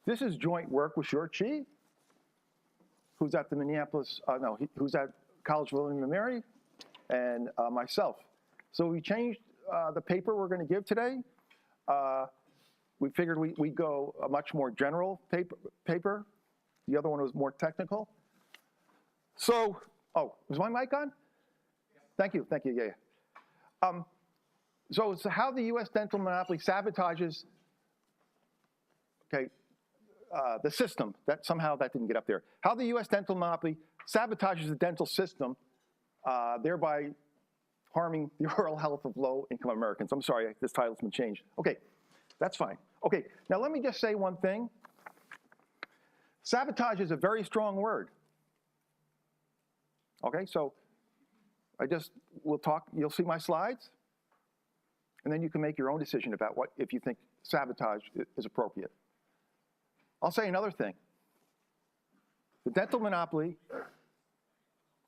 This is joint work with Short-Chi, who's at the Minneapolis, who's at College of William & Mary, and myself. So we changed the paper we're going to give today. We figured we'd go a much more general paper. The other one was more technical. So, is my mic on? Thank you, yeah. So it's how the U.S. dental monopoly sabotages, the system. Somehow that didn't get up there. How the U.S. dental monopoly sabotages the dental system, thereby harming the oral health of low-income Americans. I'm sorry, this title's been changed. Okay, that's fine. Okay, now let me just say one thing. Sabotage is a very strong word. Okay, so we'll talk, you'll see my slides, and then you can make your own decision about if you think sabotage is appropriate. I'll say another thing. The dental monopoly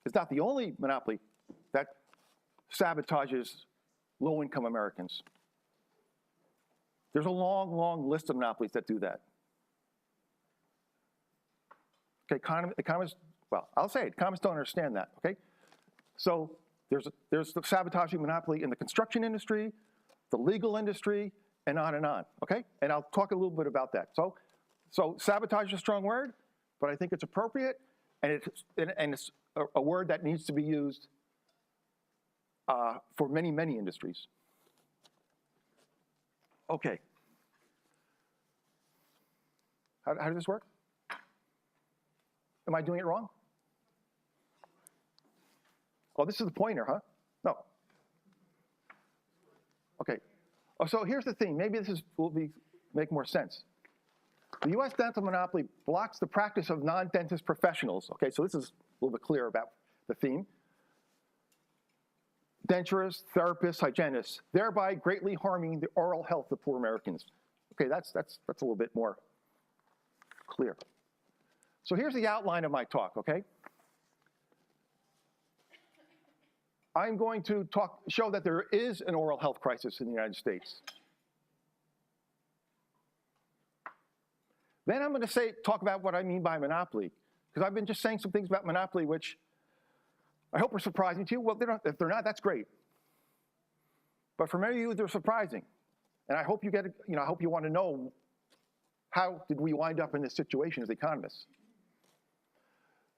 is not the only monopoly that sabotages low-income Americans. There's a long, long list of monopolies that do that. Okay, economists, well, I'll say it, economists don't understand that, okay? So there's the sabotaging monopoly in the construction industry, the legal industry, and on, okay? And I'll talk a little bit about that. So sabotage is a strong word, but I think it's appropriate, and it's a word that needs to be used for many, many industries. Okay. How does this work? Am I doing it wrong? Oh, this is the pointer, huh? No. Okay. Oh, so here's the thing. Maybe this will make more sense. The U.S. dental monopoly blocks the practice of non-dentist professionals. Okay, so this is a little bit clearer about the theme. Denturists, therapists, hygienists, thereby greatly harming the oral health of poor Americans. Okay, that's a little bit more clear. So here's the outline of my talk, okay? I'm going to show that there is an oral health crisis in the United States. Then I'm going to talk about what I mean by monopoly, because I've been just saying some things about monopoly which I hope are surprising to you. Well, if they're not, that's great. But for many of you, they're surprising. And I hope I hope you want to know, how did we wind up in this situation as economists?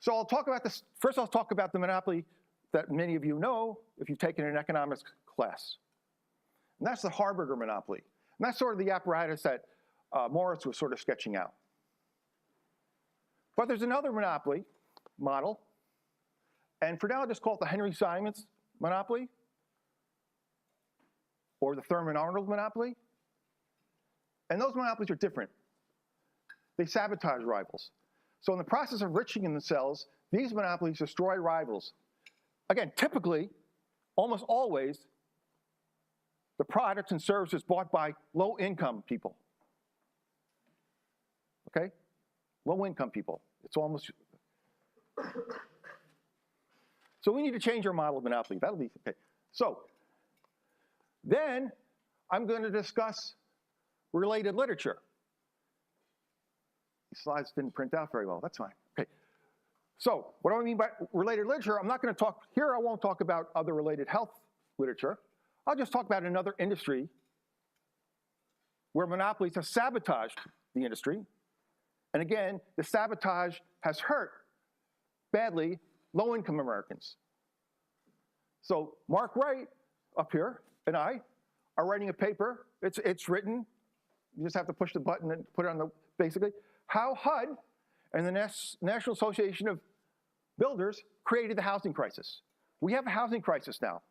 So I'll talk about this. First, I'll talk about the monopoly that many of you know if you've taken an economics class. And that's the Harburger monopoly. And that's sort of the apparatus that Morris was sort of sketching out. But there's another monopoly model. And for now, I'll just call it the Henry Simons monopoly, or the Thurman Arnold monopoly. And those monopolies are different. They sabotage rivals. So in the process of enriching themselves, these monopolies destroy rivals. Again, typically, almost always, the products and services bought by low-income people. Okay? Low-income people. It's almost... So we need to change our model of monopoly. That'll be okay. So then I'm going to discuss related literature. These slides didn't print out very well. That's fine. Okay. So what do I mean by related literature? I'm not going to talk here. I won't talk about other related health literature. I'll just talk about another industry where monopolies have sabotaged the industry. And again, the sabotage has hurt badly low-income Americans. So Mark Wright up here and I are writing a paper. It's written. You just have to push the button and put it on the, basically, how HUD and the National Association of Builders created the housing crisis. We have a housing crisis now.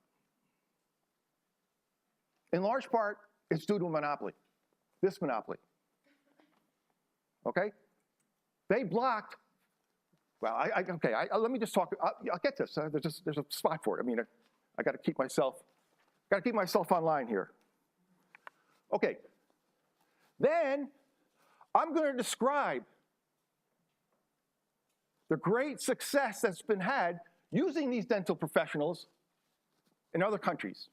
In large part, it's due to a monopoly, this monopoly. Okay? They blocked. Well, let me just talk. I'll get this. There's a spot for it. I mean, I got to keep myself online here. Okay. Then I'm going to describe the great success that's been had using these dental professionals in other countries.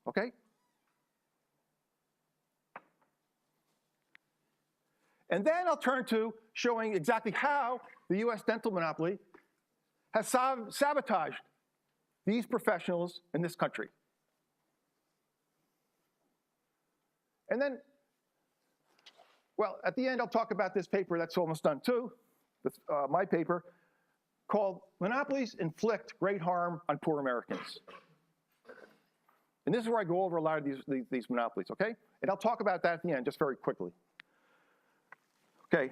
Okay? And then I'll turn to showing exactly how the US dental monopoly has sabotaged these professionals in this country. And then, well, at the end, I'll talk about this paper that's almost done too. That's my paper, called Monopolies Inflict Great Harm on Poor Americans. And this is where I go over a lot of these monopolies, okay? And I'll talk about that at the end, just very quickly. Okay.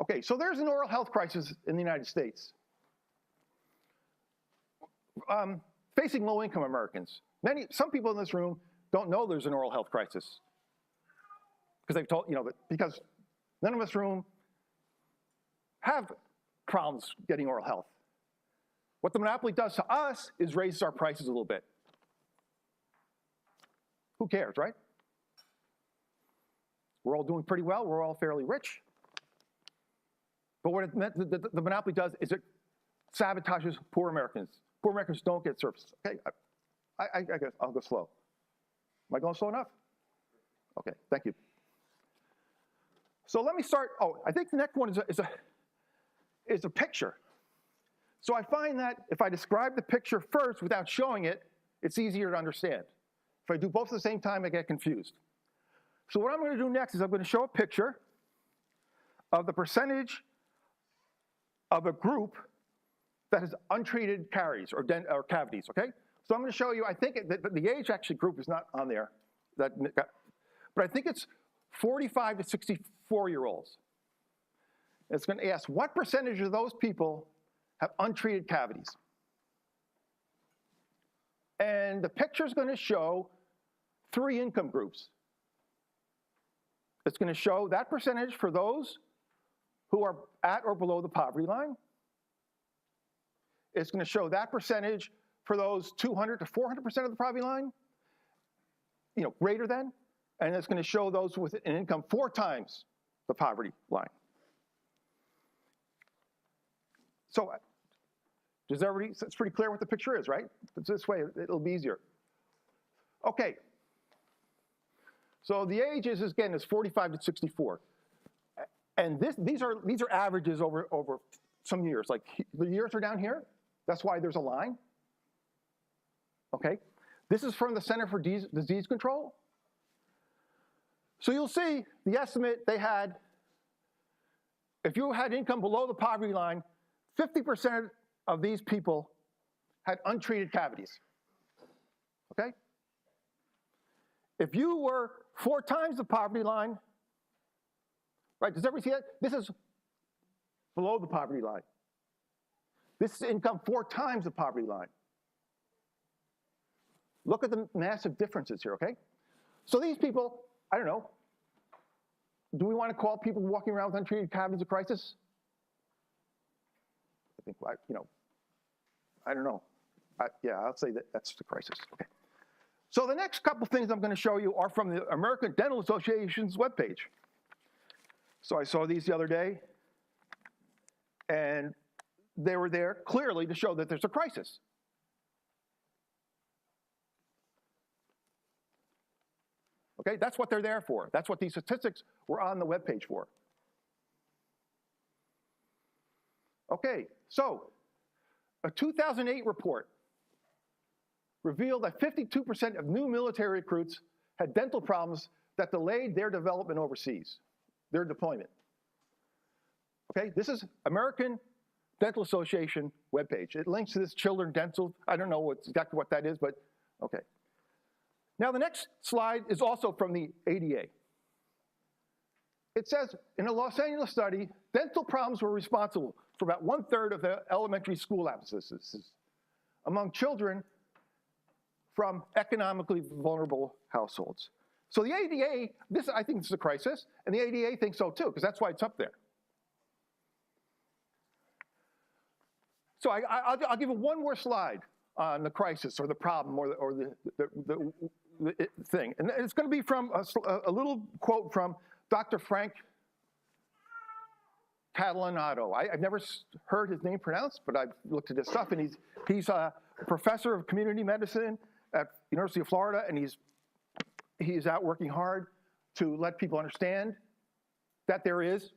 Okay, so there's an oral health crisis in the United States facing low-income Americans. Some people in this room don't know there's an oral health crisis because they've told, because none of us in this room have problems getting oral health. What the monopoly does to us is raises our prices a little bit. Who cares, right? We're all doing pretty well. We're all fairly rich. But what the monopoly does is it sabotages poor Americans. Poor Americans don't get services. Okay, I guess I'll go slow. Am I going slow enough? Okay, thank you. So let me start. Oh, I think the next one is a picture. So I find that if I describe the picture first without showing it, it's easier to understand. If I do both at the same time, I get confused. So what I'm going to do next is I'm going to show a picture of the percentage of a group that has untreated caries or cavities, okay? So I'm going to show you, I think the age actually group is not on there, but I think it's 45 to 64-year-olds. It's going to ask what percentage of those people have untreated cavities. And the picture is going to show 3 income groups. It's going to show that percentage for those who are at or below the poverty line. It's going to show that percentage for those 200 to 400% of the poverty line, greater than. And it's going to show those with an income 4 times the poverty line. So does everybody, it's pretty clear what the picture is, right? It's this way, it'll be easier. Okay. So the ages, again, is 45 to 64. And these are averages over some years. Like the years are down here. That's why there's a line. Okay. This is from the Center for Disease Control. So you'll see the estimate they had, if you had income below the poverty line, 50% of these people had untreated cavities. Okay? If you were 4 times the poverty line, right, does everybody see that? This is below the poverty line. This is income 4 times the poverty line. Look at the massive differences here, okay? So these people, I don't know, do we want to call people walking around with untreated cavities a crisis? I think, I don't know. Yeah, I'll say that's the crisis, okay. So the next couple things I'm going to show you are from the American Dental Association's webpage. So I saw these the other day, and they were there clearly to show that there's a crisis. Okay, that's what they're there for. That's what these statistics were on the webpage for. Okay, so a 2008 report revealed that 52% of new military recruits had dental problems that delayed their development overseas, their deployment. Okay, this is American Dental Association webpage. It links to this Children Dental. I don't know exactly what that is, but okay. Now the next slide is also from the ADA. It says, in a Los Angeles study, dental problems were responsible for about 1/3 of the elementary school absences among children from economically vulnerable households. So the ADA, I think this is a crisis, and the ADA thinks so too, because that's why it's up there. So I'll give you one more slide on the crisis or the problem or the thing. And it's going to be from a little quote from Dr. Frank Catalanato. I've never heard his name pronounced, but I've looked at his stuff, and he's a professor of community medicine at University of Florida, and he's out working hard to let people understand that there is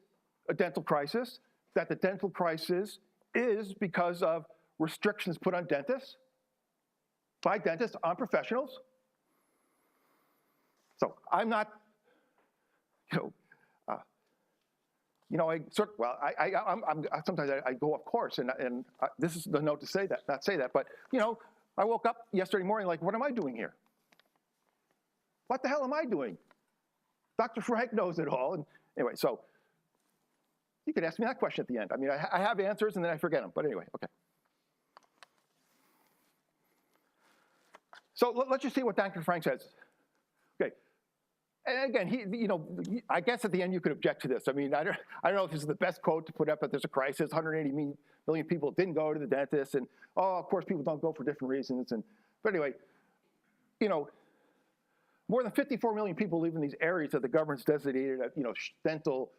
a dental crisis, that the dental crisis is because of restrictions put on dentists, by dentists on professionals. So I'm not, sometimes I go off course, and this is the note to say that, not say that, but I woke up yesterday morning like, what am I doing here? What the hell am I doing? Dr. Frank knows it all, and anyway, so you could ask me that question at the end. I mean, I have answers and then I forget them, but anyway, okay. So let's just see what Dr. Frank says. Okay. And again, I guess at the end you could object to this. I mean, I don't know if this is the best quote to put up, but there's a crisis. 180 million people didn't go to the dentist, and of course, people don't go for different reasons. But anyway, more than 54 million people live in these areas that the government's designated as, dental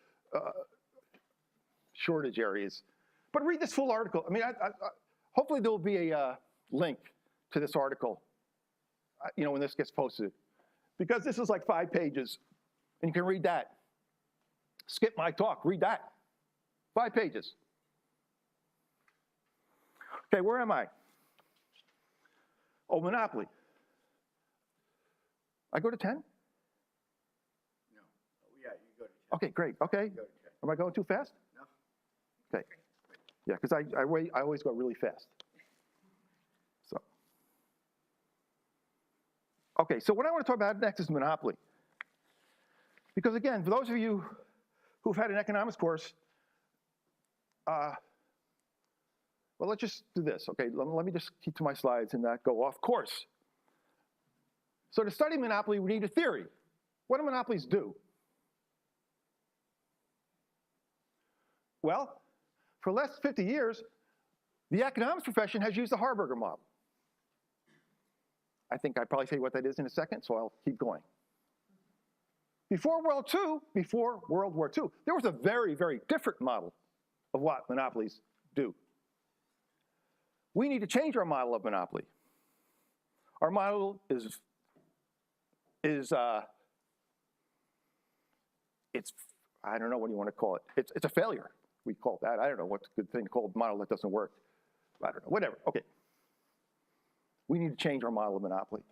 shortage areas. But read this full article. I mean, hopefully there will be a link to this article, when this gets posted. Because this is like 5 pages, and you can read that. Skip my talk, read that. 5 pages. Okay, where am I? Oh, monopoly. I go to 10? No. Oh, yeah, you go to 10. Okay, great. Okay. Am I going too fast? No. Okay. Yeah, because I always go really fast. So. Okay, so what I want to talk about next is monopoly. Because again, for those of you who've had an economics course, well, let's just do this, okay? Let me just keep to my slides and not go off course. So to study monopoly, we need a theory. What do monopolies do? Well, for the last 50 years, the economics profession has used the Harburger model. I think I'd probably say what that is in a second, so I'll keep going. Before World War II, there was a very, very different model of what monopolies do. We need to change our model of monopoly. Our model is I don't know what you want to call it. It's a failure. We call it that. I don't know what's a good thing to call a model that doesn't work. I don't know. Whatever. Okay. We need to change our model of monopoly.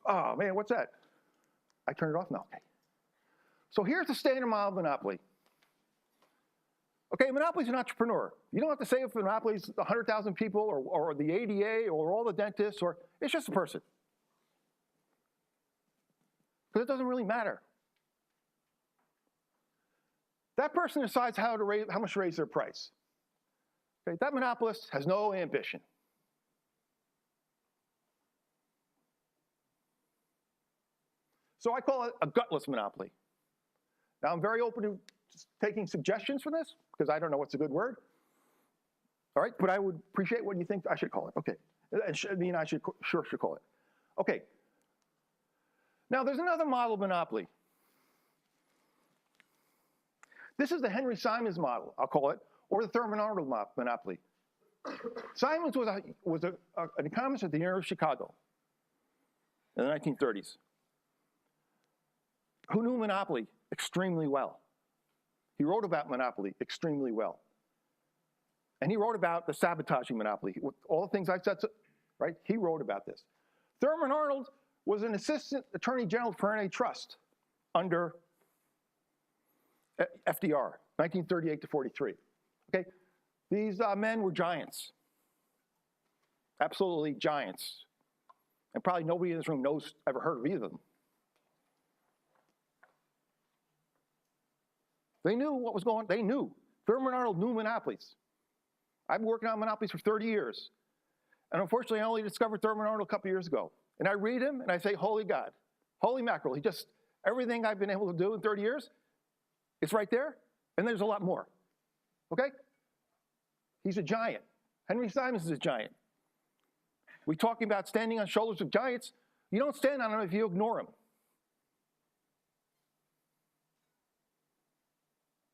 Oh man, what's that? I turned it off now. Okay. So here's the standard model of monopoly. Okay, monopoly's an entrepreneur. You don't have to say if monopoly's 100,000 people or the ADA or all the dentists, or it's just a person. Because it doesn't really matter. That person decides how much to raise their price. Okay, that monopolist has no ambition. So I call it a gutless monopoly. Now I'm very open to taking suggestions for this, because I don't know what's a good word. All right, but I would appreciate what you think I should call it. Okay, I should call it. Okay. Now there's another model of monopoly. This is the Henry Simons model, I'll call it, or the Thurman Arnold monopoly. Simons was an economist at the University of Chicago in the 1930s who knew monopoly extremely well. He wrote about monopoly extremely well. And he wrote about the sabotaging monopoly. All the things I said, right? He wrote about this. Thurman Arnold was an assistant attorney general for antitrust under FDR, 1938 to 43. Okay, these men were giants, absolutely giants, and probably nobody in this room ever heard of either of them. They knew what was going on. They knew. Thurman Arnold knew monopolies. I've been working on monopolies for 30 years. And unfortunately, I only discovered Thurman Arnold a couple years ago. And I read him and I say, holy God, holy mackerel. Everything I've been able to do in 30 years, it's right there. And there's a lot more. Okay? He's a giant. Henry Simons is a giant. We're talking about standing on shoulders of giants. You don't stand on them if you ignore them.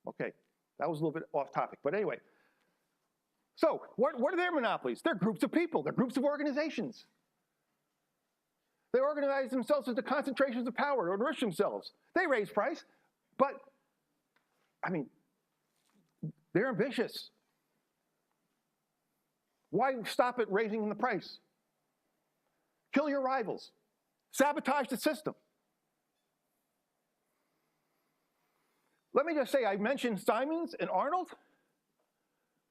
Okay, that was a little bit off topic, but anyway. So, what are their monopolies? They're groups of people, they're groups of organizations. They organize themselves into concentrations of power to enrich themselves. They raise price, but, I mean, they're ambitious. Why stop at raising the price? Kill your rivals. Sabotage the system. Let me just say, I mentioned Simons and Arnold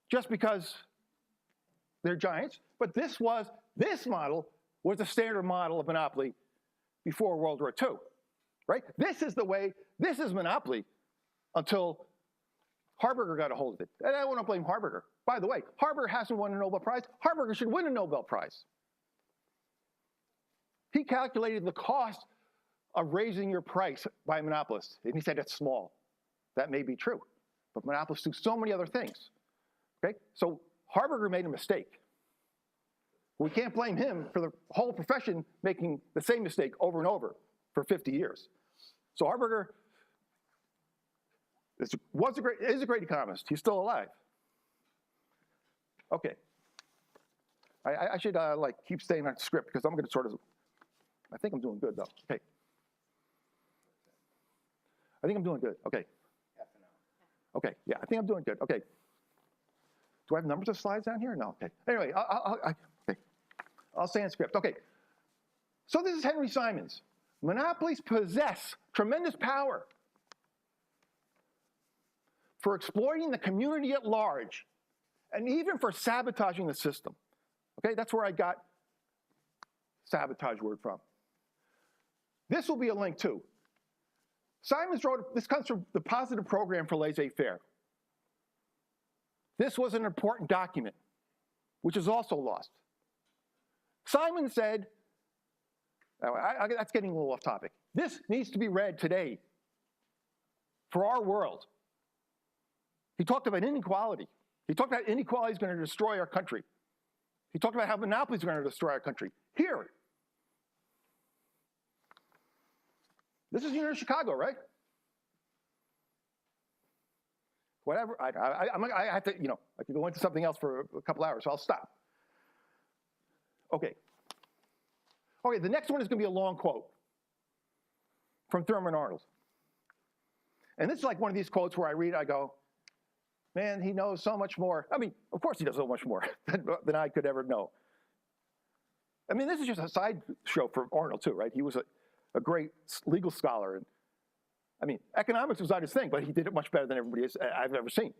just because they're giants, but this model was the standard model of monopoly before World War II, right? This is monopoly until Harberger got a hold of it. And I don't want to blame Harberger. By the way, Harberger hasn't won a Nobel Prize. Harberger should win a Nobel Prize. He calculated the cost of raising your price by monopolists, and he said it's small. That may be true, but monopolists do so many other things, okay? So Harberger made a mistake. We can't blame him for the whole profession making the same mistake over and over for 50 years. So Harberger is a great economist. He's still alive. Okay. I should keep staying on script because I'm going to sort of, I think I'm doing good though. Okay. I think I'm doing good. Okay. Okay. Yeah, I think I'm doing good. Okay. Do I have numbers of slides down here? No. Okay. Anyway, I'll stay on script. Okay. So this is Henry Simons. Monopolies possess tremendous power for exploiting the community at large and even for sabotaging the system. Okay, that's where I got sabotage word from. This will be a link too. Simons wrote, this comes from the Positive Program for Laissez-Faire. This was an important document, which is also lost. Simon said, that's getting a little off topic. This needs to be read today for our world. He talked about inequality. He talked about inequality is going to destroy our country. He talked about how monopolies are going to destroy our country. Here. This is University of Chicago, right? Whatever. I have to, I could go into something else for a couple hours, so I'll stop. Okay. Okay, the next one is going to be a long quote from Thurman Arnold. And this is like one of these quotes where I read, I go, man, he knows so much more. I mean, of course he knows so much more than I could ever know. I mean, this is just a side show for Arnold too, right? He was a great legal scholar. And I mean, economics was not his thing, but he did it much better than everybody I've ever seen.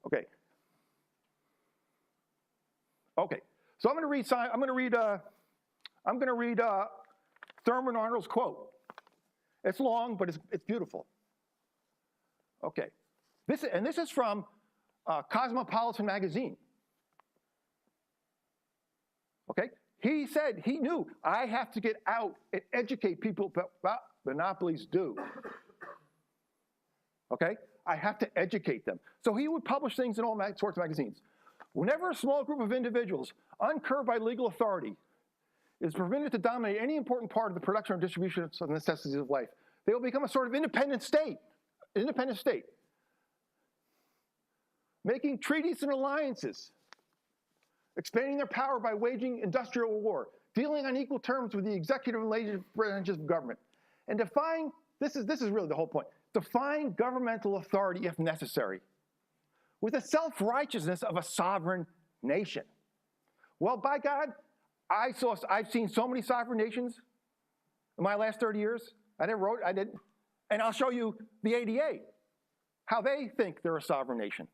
Okay. Okay. So I'm going to read Thurman Arnold's quote. It's long, but it's beautiful. Okay. This is from Cosmopolitan magazine. Okay? He said, he knew, I have to get out and educate people about what monopolies do. Okay? I have to educate them. So he would publish things in all sorts of magazines. Whenever a small group of individuals, uncurbed by legal authority, is permitted to dominate any important part of the production or distribution of the necessities of life, they will become a sort of independent state. Making treaties and alliances, expanding their power by waging industrial war, dealing on equal terms with the executive and legislative branches of government, and defying, this is really the whole point, defying governmental authority if necessary, with the self-righteousness of a sovereign nation. Well, by God, I've seen so many sovereign nations in my last 30 years. And I'll show you the ADA, how they think they're a sovereign nation,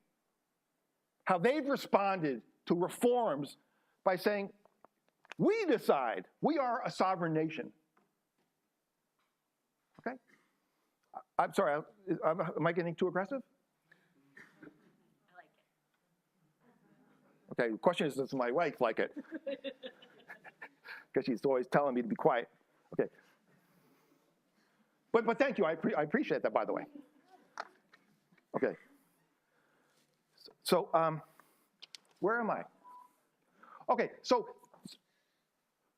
how they've responded to reforms by saying, we decide, we are a sovereign nation. Okay? I'm sorry, am I getting too aggressive? I like it. Okay, the question is, does my wife like it? Because she's always telling me to be quiet. Okay. But thank you, I appreciate that, by the way. Okay. So where am I? Okay, so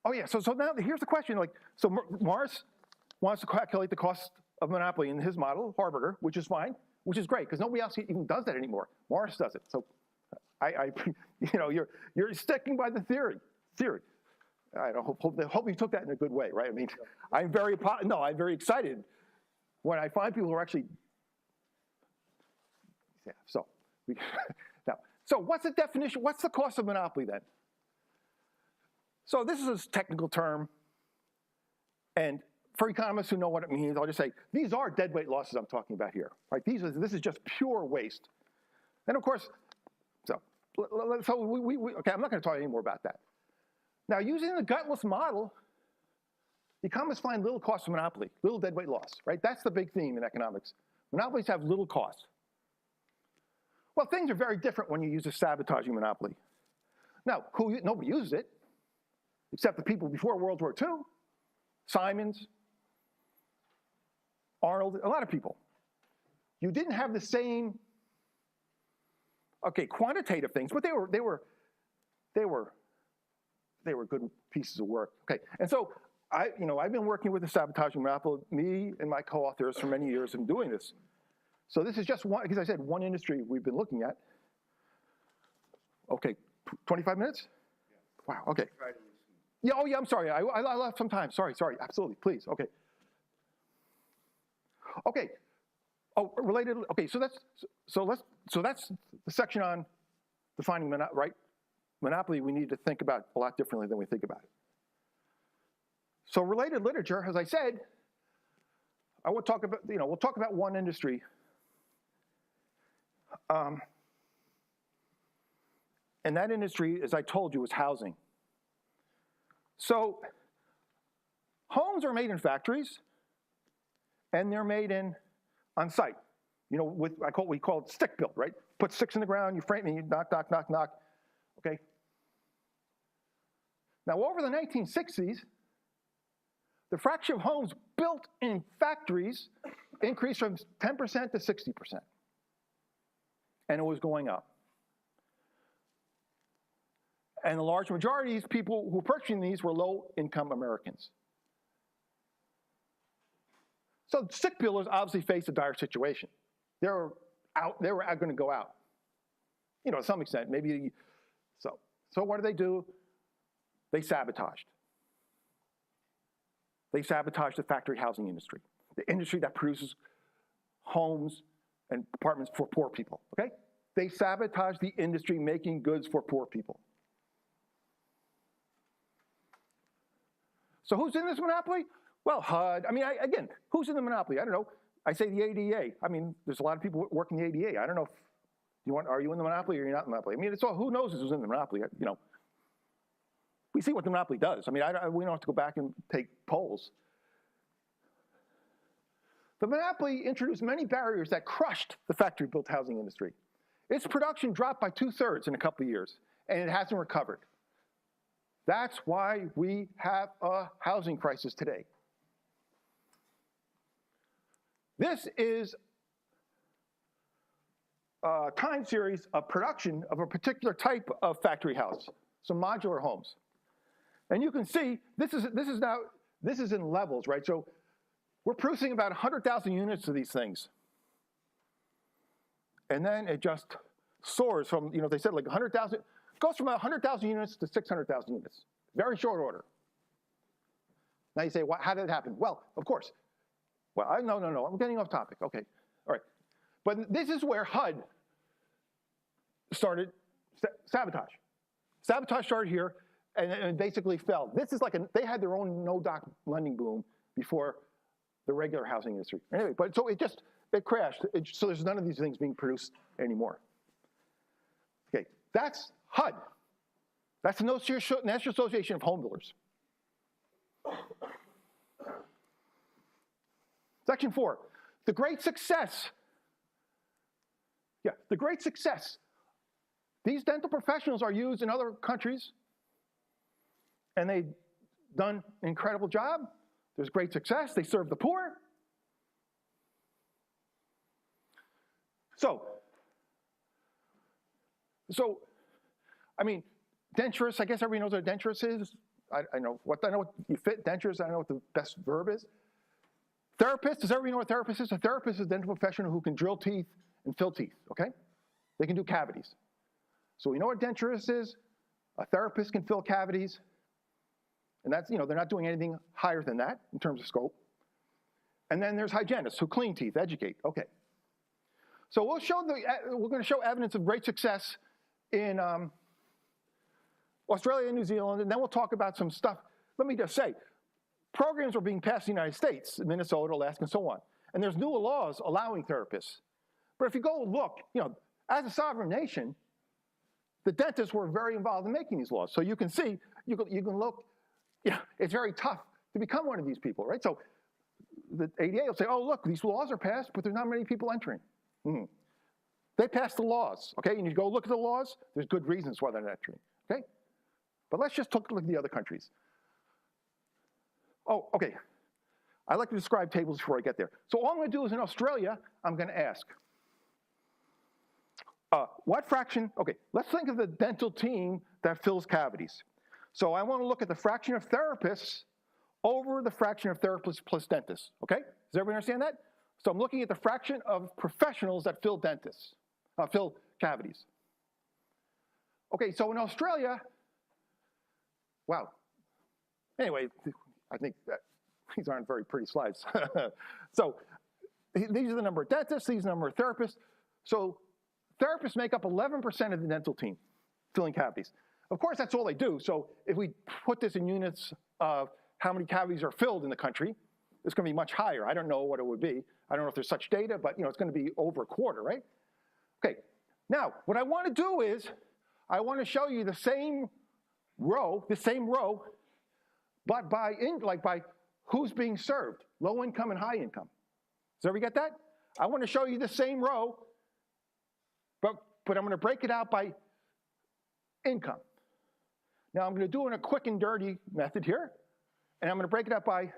now here's the question. So Morris wants to calculate the cost of monopoly in his model, Harberger, which is fine, which is great, because nobody else even does that anymore. Morris does it. So you're sticking by the theory. I hope you took that in a good way, right? I mean, I'm very excited when I find people who are actually, yeah, so. Now, so what's the definition, what's the cost of monopoly then? So this is a technical term, and for economists who know what it means, I'll just say, these are deadweight losses I'm talking about here, right? This is just pure waste. And of course, okay, I'm not gonna talk any more about that. Now, using the gutless model, economists find little cost of monopoly, little deadweight loss, right? That's the big theme in economics. Monopolies have little cost. Well, things are very different when you use a sabotaging monopoly. Now, nobody uses it, except the people before World War II, Simons, Arnold, a lot of people. You didn't have the same, okay, quantitative things, but they were good pieces of work. Okay, and so I've been working with the sabotaging monopoly, me and my co-authors for many years in doing this. So this is just one, because I said one industry we've been looking at. Okay, 25 minutes? Wow, okay. Yeah, oh yeah, I'm sorry, I left some time, sorry, absolutely, please, okay. Okay, oh, related, okay, so that's the section on defining monopoly we need to think about a lot differently than we think about it. So related literature, as I said, I will talk about, we'll talk about one industry. And that industry, as I told you, is housing. So homes are made in factories, and they're made on site. We call it stick built, right? Put sticks in the ground, you frame it, you knock, knock, knock, knock, okay? Now, over the 1960s, the fraction of homes built in factories increased from 10% to 60%. And it was going up. And the large majority of these people who were purchasing these were low-income Americans. So stick builders obviously faced a dire situation. They were going to go out. To some extent, maybe. So what do? They sabotaged. They sabotaged the factory housing industry, the industry that produces homes and apartments for poor people, okay? They sabotaged the industry making goods for poor people. So who's in this monopoly? Well, HUD. I mean, again, who's in the monopoly? I don't know. I say the ADA. I mean, there's a lot of people working the ADA. I don't know if are you in the monopoly or you're not in the monopoly? I mean, it's all, who knows who's in the monopoly, We see what the monopoly does. I mean, we don't have to go back and take polls. The monopoly introduced many barriers that crushed the factory-built housing industry. Its production dropped by 2/3 in a couple of years, and it hasn't recovered. That's why we have a housing crisis today. This is a time series of production of a particular type of factory house, some modular homes. And you can see, this is in levels, right? So we're producing about 100,000 units of these things. And then it just soars from, they said like 100,000, goes from 100,000 units to 600,000 units. Very short order. Now you say, well, how did it happen? Well, of course. Well, no, I'm getting off topic. Okay, all right. But this is where HUD started sabotage. Sabotage started here and basically fell. This is they had their own no-doc lending boom before the regular housing industry. Anyway, but so it crashed. So there's none of these things being produced anymore. Okay, that's HUD. That's the National Association of Home Builders. Section 4, the great success. Yeah, the great success. These dental professionals are used in other countries, and they've done an incredible job. There's great success. They serve the poor. So I mean, denturists, I guess everybody knows what a denturist is. I know what you fit dentures. I don't know what the best verb is. Therapist, does everybody know what a therapist is? A therapist is a dental professional who can drill teeth and fill teeth, okay? They can do cavities. So we know what a denturist is. A therapist can fill cavities. And that's, they're not doing anything higher than that in terms of scope. And then there's hygienists who clean teeth, educate. Okay. So we're going to show evidence of great success in Australia and New Zealand, and then we'll talk about some stuff. Let me just say, programs are being passed in the United States, Minnesota, Alaska, and so on. And there's new laws allowing therapists. But if you go look, as a sovereign nation, the dentists were very involved in making these laws. So you can see, you can look, it's very tough to become one of these people, right? So the ADA will say, oh, look, these laws are passed, but there's not many people entering. They passed the laws, okay? And you go look at the laws, there's good reasons why they're not entering, okay? But let's just look at the other countries. Oh, okay. I like to describe tables before I get there. So all I'm going to do is in Australia, I'm going to ask, what fraction, okay, let's think of the dental team that fills cavities. So I want to look at the fraction of therapists over the fraction of therapists plus dentists, okay? Does everybody understand that? So I'm looking at the fraction of professionals that fill fill cavities. Okay, so in Australia, wow. Anyway, I think these aren't very pretty slides. So these are the number of dentists, these are the number of therapists. So therapists make up 11% of the dental team filling cavities. Of course, that's all they do. So if we put this in units of how many cavities are filled in the country, it's going to be much higher. I don't know what it would be. I don't know if there's such data, but it's going to be over a quarter, right? Okay. Now, what I want to do is I want to show you the same row, but by who's being served, low income and high income. Does everybody get that? I want to show you the same row, but I'm going to break it out by income. Now I'm going to do it in a quick and dirty method here, and I'm going to break it out by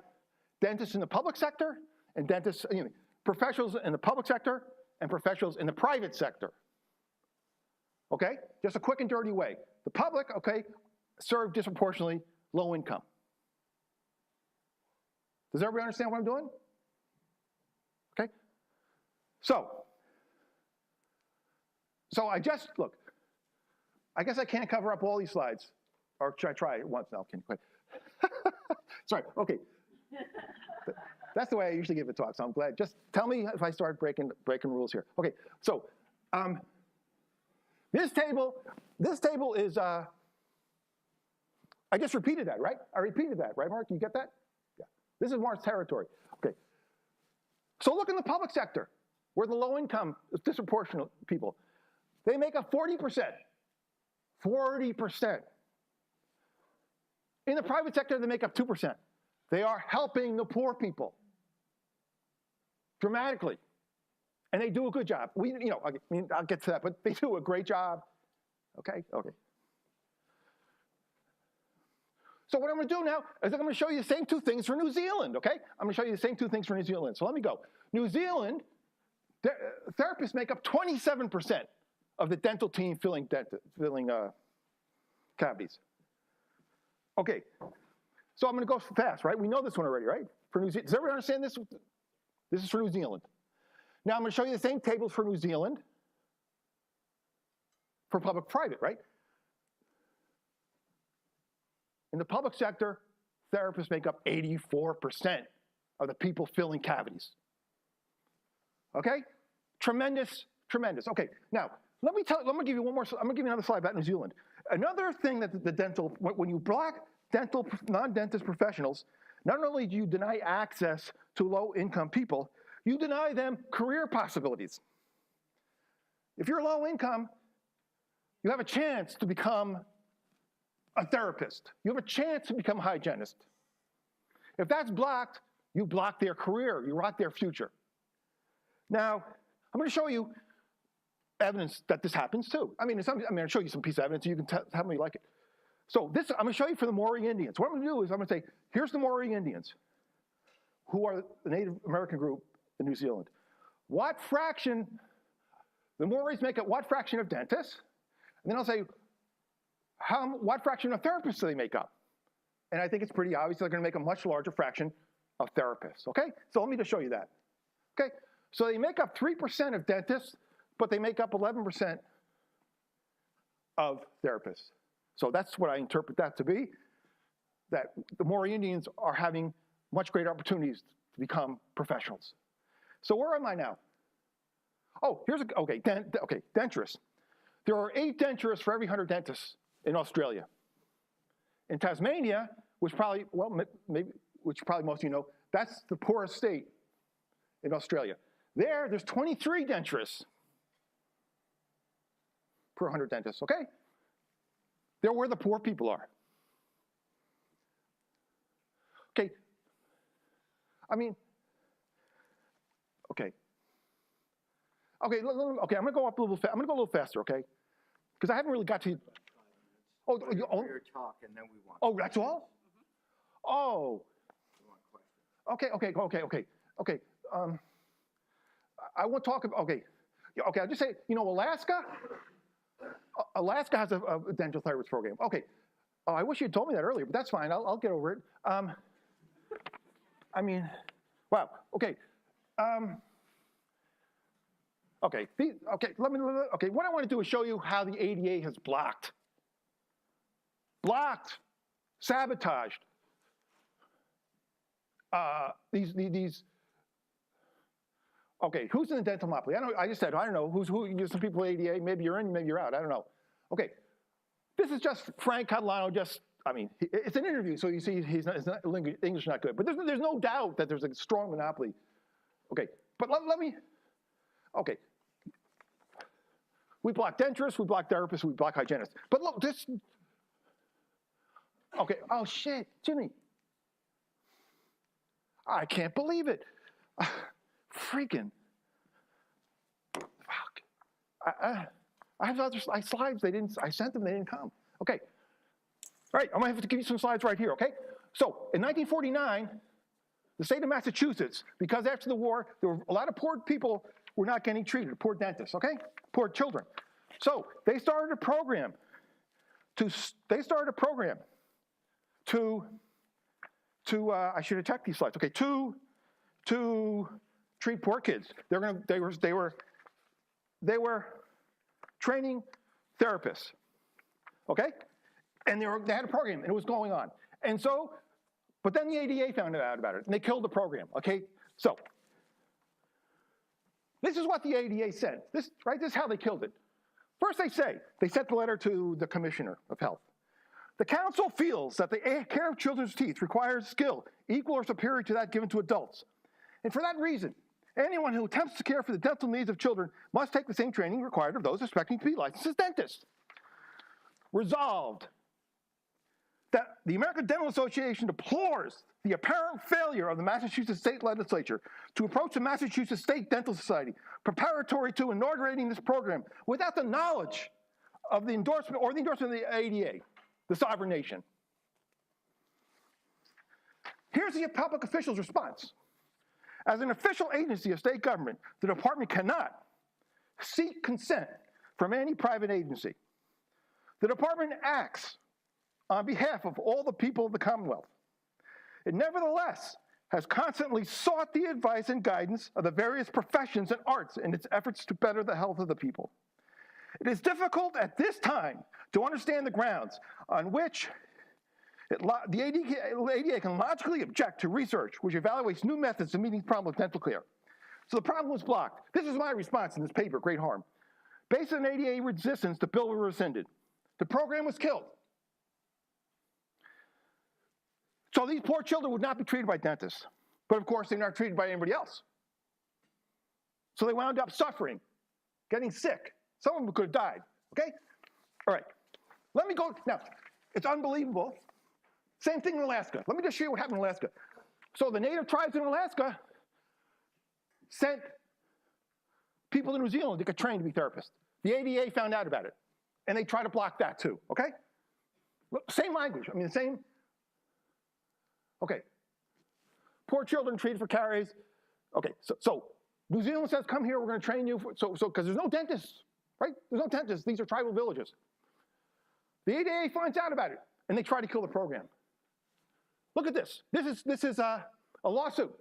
dentists in the public sector and dentists, professionals in the public sector and professionals in the private sector. Okay? Just a quick and dirty way. The public, okay, serve disproportionately low income. Does everybody understand what I'm doing? Okay? So I just, look, I guess I can't cover up all these slides. Or should I try it once? No, can wait. Sorry, okay. That's the way I usually give a talk, so I'm glad. Just tell me if I start breaking rules here. Okay, so this table is, I just repeated that, right? I repeated that, right, Mark? You get that? Yeah. This is Mark's territory. Okay. So look in the public sector, where the low income, disproportionate people, they make up 40%. 40%. In the private sector, they make up 2%. They are helping the poor people dramatically. And they do a good job. I'll get to that, but they do a great job. Okay? Okay. So what I'm going to do now is I'm going to show you the same two things for New Zealand, okay? I'm going to show you the same two things for New Zealand. So let me go. New Zealand, therapists make up 27% of the dental team filling cavities. Okay, so I'm going to go fast, right? We know this one already, right? For New Zealand, does everyone understand this? This is for New Zealand. Now I'm going to show you the same tables for New Zealand for public-private, right? In the public sector, therapists make up 84% of the people filling cavities. Okay? Tremendous, tremendous. Okay, now let me give you one more. I'm going to give you another slide about New Zealand. Another thing that the dental, when you block dental non-dentist professionals, not only do you deny access to low-income people, you deny them career possibilities. If you're low income, you have a chance to become a therapist. You have a chance to become a hygienist. If that's blocked, you block their career. You rot their future. Now, I'm going to show you evidence that this happens too. I'll show you some piece of evidence and you can tell me you like it. So I'm going to show you for the Maori Indians. What I'm going to do is I'm going to say, here's the Maori Indians, who are the Native American group in New Zealand. What fraction, the Maoris make up what fraction of dentists? And then I'll say, what fraction of therapists do they make up? And I think it's pretty obvious they're going to make a much larger fraction of therapists, okay? So let me just show you that. Okay, so they make up 3% of dentists, but they make up 11% of therapists. So that's what I interpret that to be. that the Maori Indians are having much greater opportunities to become professionals. So where am I now? Oh, here's denturists. There are 8 denturists for every 100 dentists in Australia. In Tasmania, which probably most of you know, that's the poorest state in Australia. There's 23 denturists per 100 dentists, okay? They're where the poor people are. Okay, I mean, okay, I'm gonna go up a little. I'm gonna go a little faster, okay? Because I haven't really got to. Oh, Your talk, and then we want. Oh, that's all. Oh. Okay. I won't talk about. Okay. I'll just say, Alaska. Alaska has a dental therapist program. Okay. Oh, I wish you had told me that earlier, but that's fine. I'll get over it. I mean, wow. Okay. Okay. What I want to do is show you how the ADA has blocked, sabotaged these. Okay, who's in the dental monopoly? I just said I don't know who's who. Some people at ADA. Maybe you're in, maybe you're out. I don't know. Okay, this is just Frank Catalano. It's an interview, so you see his English not good. But there's no doubt that there's a strong monopoly. Okay, but let me. Okay. We block dentists, we block therapists, we block hygienists. But look, this. Okay. Oh shit, Jimmy. I can't believe it. Freaking. Fuck. I have other slides. I sent them. They didn't come. Okay. All right. I'm gonna have to give you some slides right here. Okay. So in 1949, the state of Massachusetts, because after the war there were a lot of poor people were not getting treated, poor dentists. Okay, poor children. So they started a program to I should have checked these slides. Okay, to treat poor kids. They were training therapists. Okay, and they had a program, and it was going on. And so, but then the ADA found out about it, and they killed the program. Okay, so this is what the ADA said. This is how they killed it. First, they sent the letter to the Commissioner of Health. The council feels that the care of children's teeth requires skill equal or superior to that given to adults. And for that reason, anyone who attempts to care for the dental needs of children must take the same training required of those expecting to be licensed as dentists. Resolved, that the American Dental Association deplores the apparent failure of the Massachusetts State Legislature to approach the Massachusetts State Dental Society preparatory to inaugurating this program without the knowledge of the endorsement of the ADA, the sovereign nation. Here's the public official's response. As an official agency of state government, the department cannot seek consent from any private agency. The department acts on behalf of all the people of the Commonwealth. It nevertheless has constantly sought the advice and guidance of the various professions and arts in its efforts to better the health of the people. It is difficult at this time to understand the grounds on which the ADA can logically object to research which evaluates new methods of meeting the problem of dental care. So the problem was blocked. This is my response in this paper, Great Harm. Based on ADA resistance, the bill was rescinded. The program was killed. So these poor children would not be treated by dentists. But of course, they're not treated by anybody else. So they wound up suffering, getting sick. Some of them could have died, okay? All right, let me go, now, it's unbelievable. Same thing in Alaska. Let me just show you what happened in Alaska. So the native tribes in Alaska sent people to New Zealand to get trained to be therapists. The ADA found out about it, and they tried to block that too, okay? Look, same language, the same. Okay, poor children treated for caries. Okay, so New Zealand says, come here, we're gonna train you, because there's no dentists, right? There's no dentists, these are tribal villages. The ADA finds out about it, and they try to kill the program. Look at this. This is a lawsuit.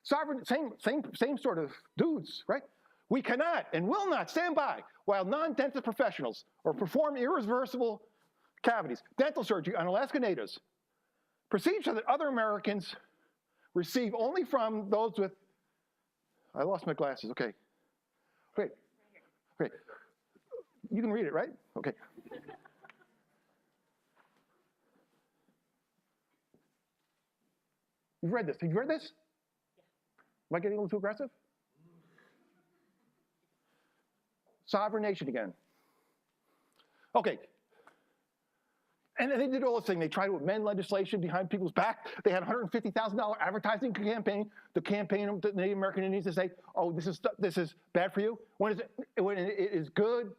Sovereign, same sort of dudes, right? We cannot and will not stand by while non-dentist professionals or perform irreversible cavities, dental surgery on Alaska natives procedure that other Americans receive only from those with, I lost my glasses, okay. Wait, okay. You can read it, right? Okay. You've read this. Have you read this? Am I getting a little too aggressive? Sovereign nation again. Okay. And they did all this thing. They tried to amend legislation behind people's back. They had a $150,000 advertising campaign to campaign the Native American Indians to say, oh, this is bad for you. When it is good.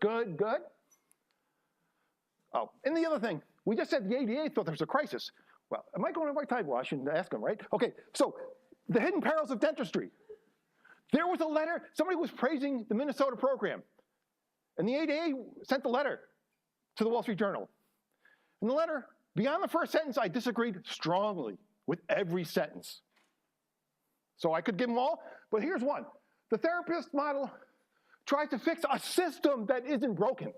Oh, and the other thing, we just said the ADA thought there was a crisis. Well, am I going to my title? I shouldn't ask them, right? Okay, so the hidden perils of dentistry. There was a letter, somebody was praising the Minnesota program. And the ADA sent the letter to the Wall Street Journal. In the letter, beyond the first sentence, I disagreed strongly with every sentence. So I could give them all, but here's one. The therapist model tries to fix a system that isn't broken.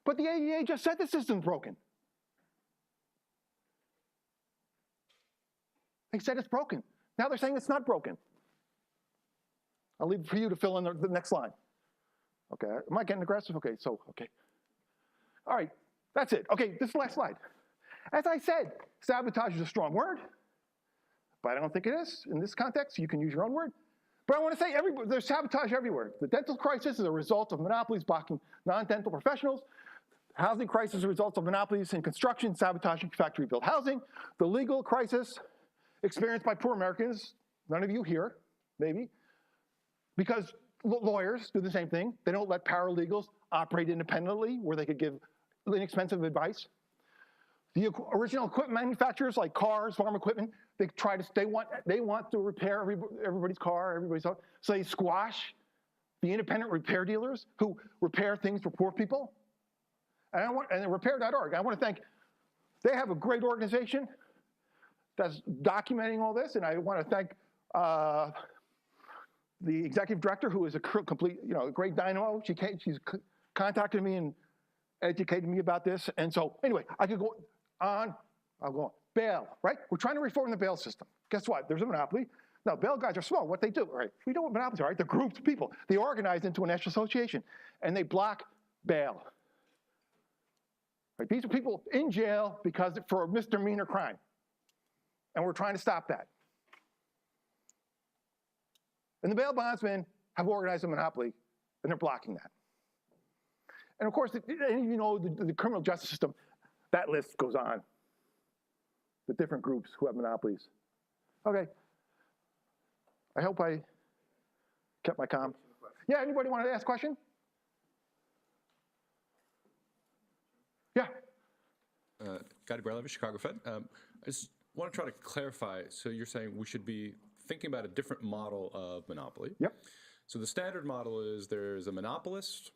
But the ADA just said the system's broken. They said it's broken. Now they're saying it's not broken. I'll leave it for you to fill in the next line. Okay, am I getting aggressive? Okay, okay. All right, that's it. Okay, this is the last slide. As I said, sabotage is a strong word, but I don't think it is in this context. You can use your own word. But I want to say there's sabotage everywhere. The dental crisis is a result of monopolies blocking non-dental professionals. Housing crisis is a result of monopolies in construction, sabotaging factory-built housing. The legal crisis experienced by poor Americans, none of you here, maybe, because lawyers do the same thing. They don't let paralegals operate independently where they could give inexpensive advice. The original equipment manufacturers like cars, farm equipment, they want to repair everybody's car, so they squash the independent repair dealers who repair things for poor people. And repair.org, I want to thank, they have a great organization that's documenting all this, and I want to thank the executive director, who is a complete, a great dynamo. She's contacted me and educated me about this. And so anyway, I could go on, I'll go on. Bail, right? We're trying to reform the bail system. Guess what? There's a monopoly. Now, bail guys are small. What they do, right? We know what monopolies are, right? They're groups of people. They organize into a national association, and they block bail. Right? These are people in jail for a misdemeanor crime. And we're trying to stop that. And the bail bondsmen have organized a monopoly, and they're blocking that. And of course, any of you know the criminal justice system, that list goes on. The different groups who have monopolies. Okay. I hope I kept my calm. Yeah, anybody want to ask a question? Yeah. Guy DeBrelevich, Chicago Fed. I just want to try to clarify. So you're saying we should be thinking about a different model of monopoly. Yep. So the standard model is there's a monopolist.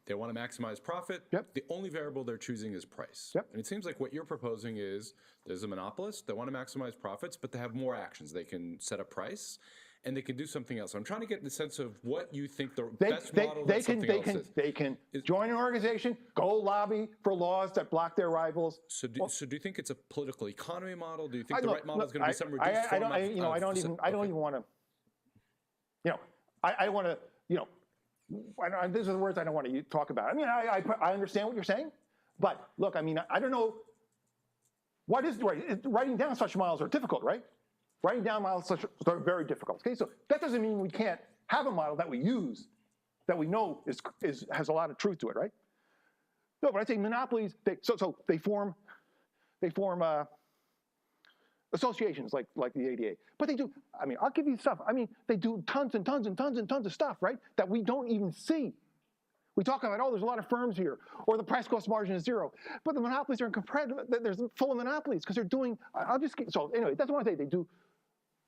They want to maximize profit. Yep. The only variable they're choosing is price. Yep. And it seems like what you're proposing is there's a monopolist. They want to maximize profits, but they have more actions. They can set a price, and they can do something else. So I'm trying to get the sense of what you think the best model is. They can join an organization, go lobby for laws that block their rivals. So do you think it's a political economy model? Do you think the right model is going to be some reduced form of... I don't even want to, I want to, these are the words I don't want to talk about. I mean, I understand what you're saying, but look, I mean, I don't know, what is right? Writing down such models are difficult, right? Writing down models are very difficult. Okay, so that doesn't mean we can't have a model that we use, that we know has a lot of truth to it, right? No, but I think monopolies, they form associations like the ADA. But they do, I mean, I'll give you stuff. I mean, they do tons and tons and tons and tons of stuff, right, that we don't even see. We talk about, oh, there's a lot of firms here, or the price cost margin is zero. But the monopolies are they're full of monopolies because they're doing, so anyway, that's what I say, they do.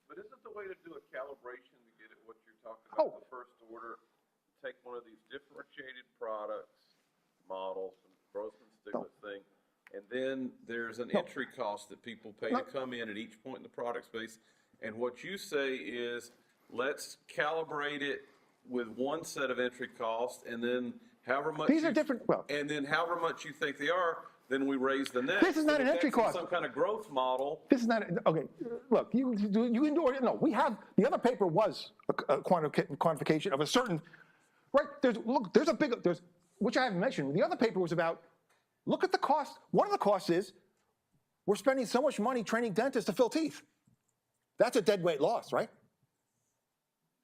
But isn't the way to do a calibration to get at what you're talking about, the first order, take one of these differentiated products, models, and Grossman-Stiglitz thing, and then there's an entry cost that people pay to come in at each point in the product space. And what you say is, let's calibrate it with one set of entry costs, and then however much These are different, and then however much you think they are, then we raise the next. This is not And an if entry that's in cost. some kind of growth model. This is not, okay, look, you can do it, no, we have, the other paper was a quantification of a certain, right, there's a big, which I haven't mentioned, the other paper was about, look at the cost, one of the costs is, we're spending so much money training dentists to fill teeth. That's a dead weight loss, right?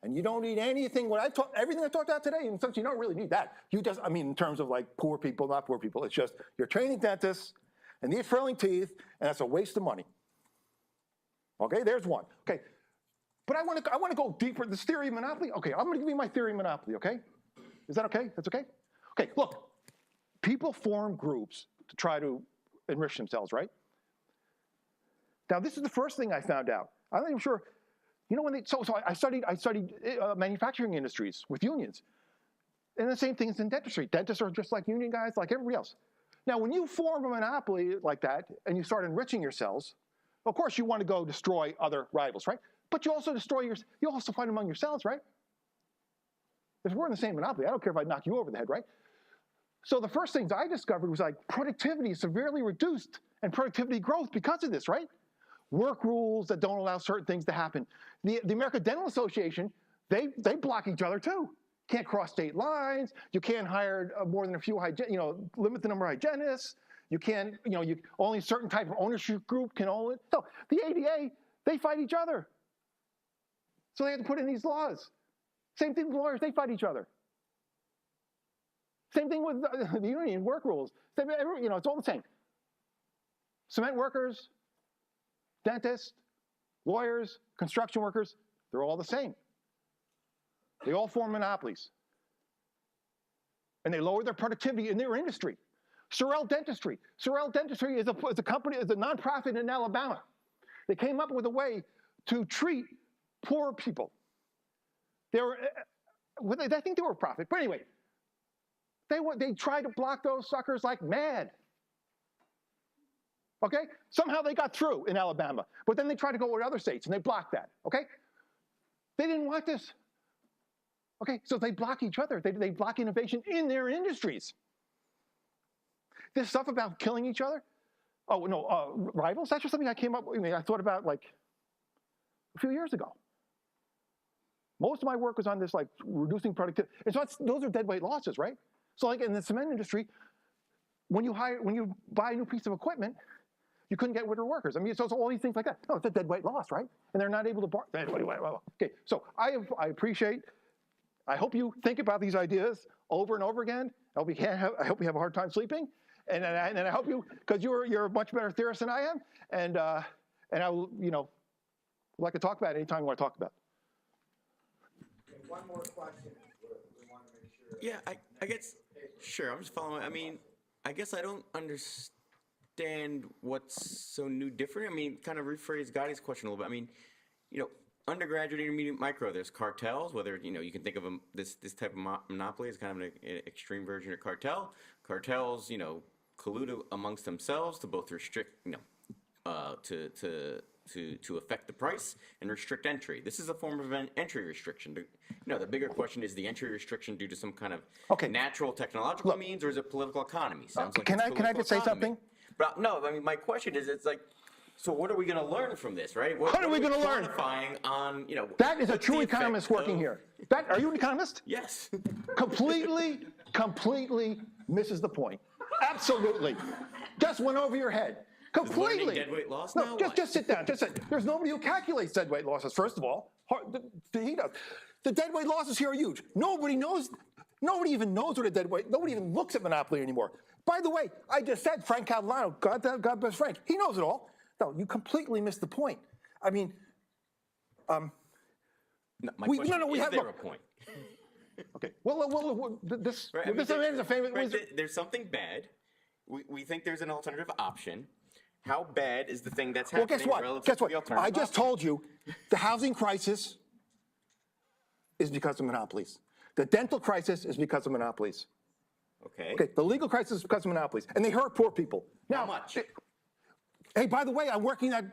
And you don't need anything, everything I talked about today, in some sense, you don't really need that. You just, I mean, in terms of like poor people, not poor people, it's just, you're training dentists, and they're filling teeth, and that's a waste of money. Okay, there's one. Okay, but I want to go deeper. This theory of monopoly. Okay, I'm going to give you my theory of monopoly. Okay, is that okay? That's okay. Okay, look, people form groups to try to enrich themselves, right? Now, this is the first thing I found out. I'm not even sure. You know, I studied manufacturing industries with unions, and the same thing is in dentistry. Dentists are just like union guys, like everybody else. Now, when you form a monopoly like that and you start enriching yourselves, of course you want to go destroy other rivals, right? But you also you also fight among yourselves, right? If we're in the same monopoly, I don't care if I knock you over the head, right? So the first things I discovered was like productivity is severely reduced and productivity growth because of this, right? Work rules that don't allow certain things to happen. The American Dental Association, they block each other too. Can't cross state lines. You can't hire more than a few limit the number of hygienists. You can't, only a certain type of ownership group can own it. So the ADA, they fight each other. So they have to put in these laws. Same thing with lawyers, they fight each other. Same thing with the union work rules. It's all the same. Cement workers, dentists, lawyers, construction workers, they're all the same. They all form monopolies. And they lower their productivity in their industry. Sorrel Dentistry. Sorrel Dentistry is a company, is a nonprofit in Alabama. They came up with a way to treat poor people. I think they were a profit, but anyway, they tried to block those suckers like mad. Okay? Somehow they got through in Alabama, but then they tried to go with other states and they blocked that. Okay? They didn't want this. Okay, so they block each other. They block innovation in their industries. This stuff about killing each other, rivals, that's just something I came up with. I thought about like a few years ago. Most of my work was on this, like reducing productivity. And so those are dead weight losses, right? So like in the cement industry, when you buy a new piece of equipment, you couldn't get rid of workers. I mean, so it's all these things like that. No, it's a dead weight loss, right? And they're not able to okay, so I appreciate. I hope you think about these ideas over and over again. I hope you have a hard time sleeping, and I hope you, because you're a much better theorist than I am, and I will like to talk about it anytime you want to talk about it. One more question. We want to make sure. Yeah, I guess, sure, I'm just following. I mean, I guess I don't understand what's so new different. I mean, kind of rephrase Gotti's question a little bit. I mean, undergraduate, intermediate, micro, there's cartels, whether, you can think of them, this type of monopoly is kind of an extreme version of cartel. Cartels, collude amongst themselves to both restrict, to affect the price and restrict entry. This is a form of an entry restriction. The bigger question is the entry restriction due to some kind of natural technological means, or is it political economy? Sounds like can I just say something? But no, I mean, my question is, it's like, so what are we going to learn from this, right? What are we going to learn? Quantifying on, That is a true economist working here. Are you an economist? Yes. Completely misses the point. Absolutely. Just went over your head. Completely. Dead weight loss No, now? just sit down. There's nobody who calculates dead weight losses, first of all. He does. The dead weight losses here are huge. Nobody even knows what a dead weight, nobody even looks at monopoly anymore. By the way, I just said Frank Catalano, God bless Frank, he knows it all. No, you completely missed the point. I mean, No, my question is, is there a point? Okay, well, this Right, I mean, is a famous. there's something bad. We think there's an alternative option. How bad is the thing that's Well, happening guess what? relative Guess to what? the alternative I just option? told you the housing crisis is because of monopolies. The dental crisis is because of monopolies. Okay. Okay, the legal crisis is because of monopolies, and they hurt poor people. Now, How much? Hey, by the way, I'm working at.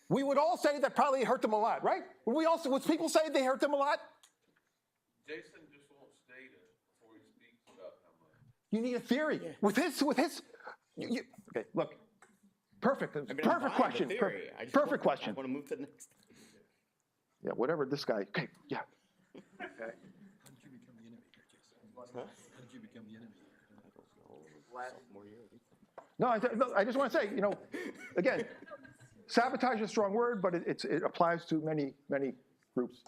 We would all say that probably hurt them a lot, right? Would people say they hurt them a lot? Jason just wants data before he speaks about how much. You need a theory. With his, Okay, look, perfect, I mean, I'm perfect buying the question, theory. I just perfect wanna- question. I want to move to the next. Yeah, whatever this guy, okay, yeah. Okay. No, I just want to say, again, sabotage is a strong word, but it applies to many, many groups.